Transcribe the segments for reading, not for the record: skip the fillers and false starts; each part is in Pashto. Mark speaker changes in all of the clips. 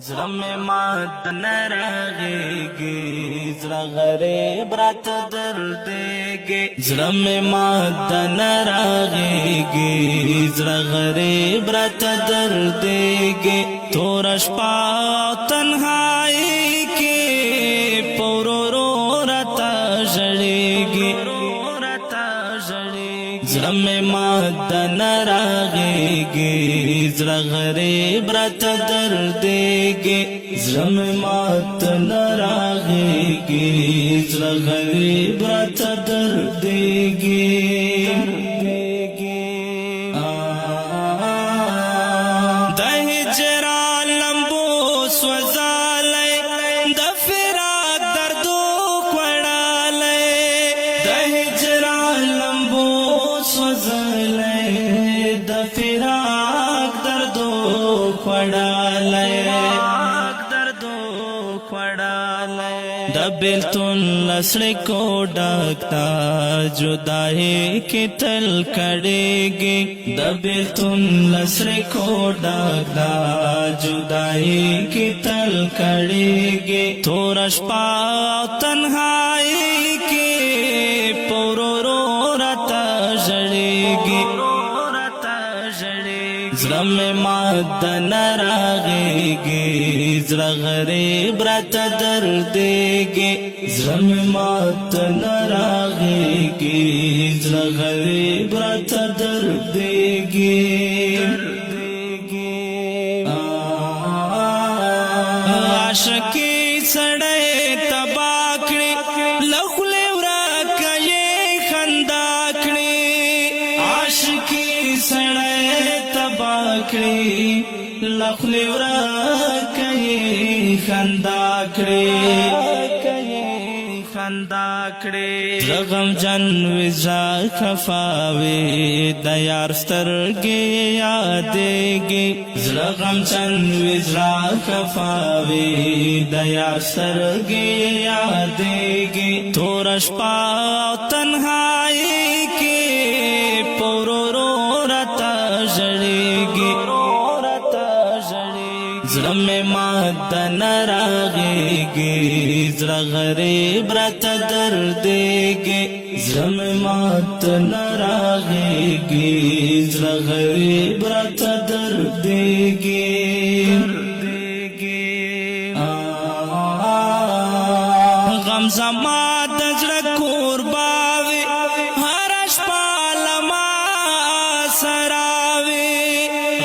Speaker 1: زړه مې مات نه رغېږي، زړه غریب راته دردېږي. زړه مې مات نه رغېږي، زړه غریب راته دردېږي. توره شپه تنهایي کې په ورورو راته ژړېږي. زړه مې مات نه رغېږي، زړه غریب راته دردېږي. زړه مې مات نه رغېږي، زړه غریب راته دردېږي. د هجران لمبو سوځالی، د فراق دردو خوړالی. د هجران لمبو سوځالی، د فراق دردو خوړالی. د بیلتون لسړی کو ډاکتا جدائی کی تل کړيږي. د بیلتون لسړی کو ډاکتا جدائی کی تل کړيږي. تور شپه تنهایی کی پورورو راته ژړېږي. زړه مې مات نه رغېږي، زړه غریب راته دردېږي. زړه مې مات نه رغېږي، زړه غریب راته دردېږي. عاشقي سړی تباه کړي، له خولې ورکه یې خندا کړي. عاشقي سړی تباه کړي، له خولې ورکه یې خندا کړي. زړه غمجن وي، زړه خفا وي، د یار سترګې یادېږي. زړه غمجن وي، زړه خفا وي، د یار سترګې یادېږي. توره شپه تنهایي کې په ورورو راته ژړېږي. زړه مې مات نه رغېږي، زړه غریب راته دردېږي. زړه مې مات نه رغېږي، زړه غریب راته دردېږي. غم زما د زړه کوربه وي، هره شپه له ما سره وي.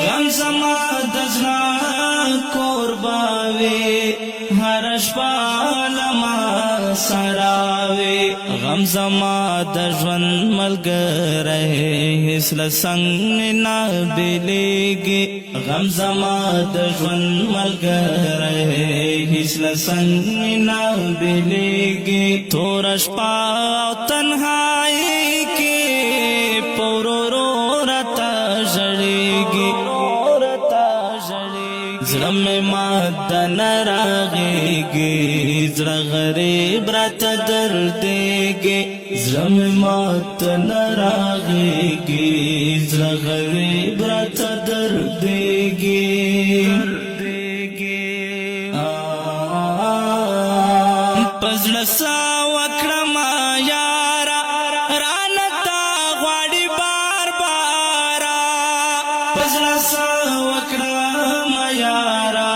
Speaker 1: غم زما د زړه کوربه وي، هره شپه له ما سره وي. غم زما د ژوند ملګری، هېڅ له څنګ نه بېلېږي. غم زما د ژوند ملګری، هېڅ له څنګ نه بېلېږي. توره شپه تنهایي کې په ورورو راته ژړېږي. زړه مې مات نه رغېږي، زړه غریب راته دردېږي. زړه مې مات نه رغېږي، زړه غریب راته دردېږي. په زړه څه وکړم یاره، رانه تا غواړي بار باره. په زړه څه وکړم یاره،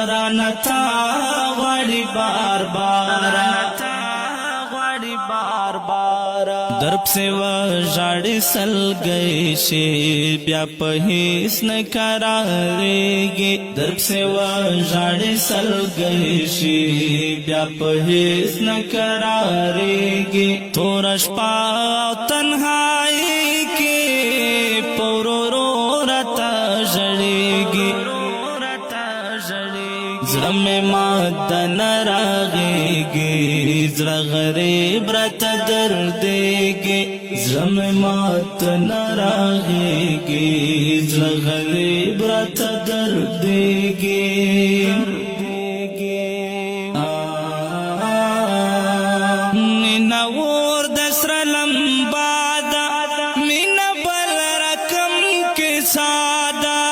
Speaker 1: رانه تا غواړي بار باره. در پسې وژاړې سلګۍ شي، بیا په هېڅ نه قرارېږي. در پسې وژاړې سلګۍ شي، بیا په هېڅ نه قرارېږي. توره شپه تنهایي کې په ورورو راته ژړېږي. زړه مې مات نه رغېږي، زړه غریب راته دردېږي. زړه مې مات نه رغېږي، زړه غریب راته دردېږي. مینه اور د سره لمبا ده، مینه بل رقم کې ساده.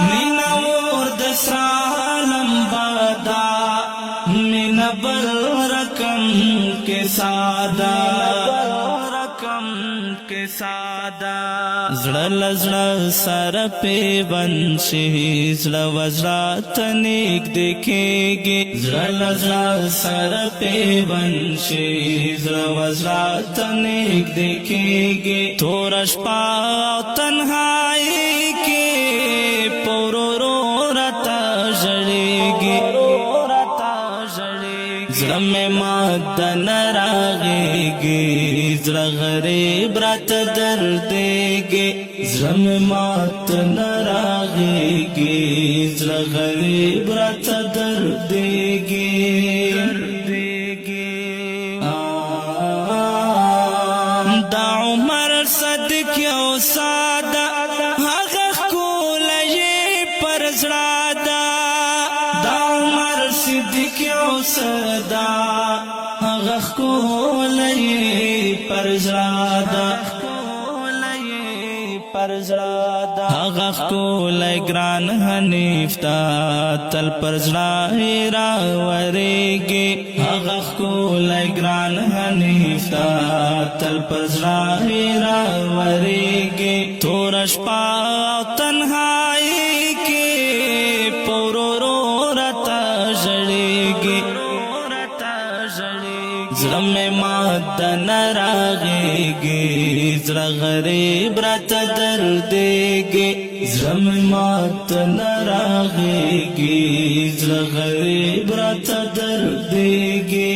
Speaker 1: مینه اور د سره سادا رقم کے سادا زړه لزړه سره پیوند شي زړه وزړه ته نږدې کېږي زړه لزړه سره پیوند شي زړه وزړه ته نږدې کېږي توره شپه او تنهایي کې په ورورو راته ژړېږي زړه مې مات نه راغېږي زړه غریب راته دردېږي زړه مې مات نه راغېږي زړه غریب راته دردېږي دا عمر صدق یو ساده هغه ښکلی پر زړه ده دا عمر صدق یو ساده هغه ښکلی پر زړه ده هغه ښکلی ګران حنیف ته تل پر زړه راورېږي هغه ښکلی ګران حنیف ته تل پر زړه راورېږي توره شپه او تنهایي کې په ورورو راته ژړېږي زړه مې مات نه راغېږي زړه غریب راته دردېږي زړه مې مات نه راغېږي زړه غریب راته دردېږي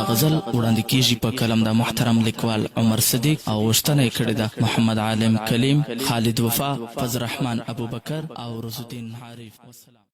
Speaker 2: غزل وړاندې کیږي په کلم د محترم لیکوال عمر صدیق او وشتنه یې کړې ده محمد عالم کلیم خالد وفا فضل رحمان ابوبکر او رز الدین عارف.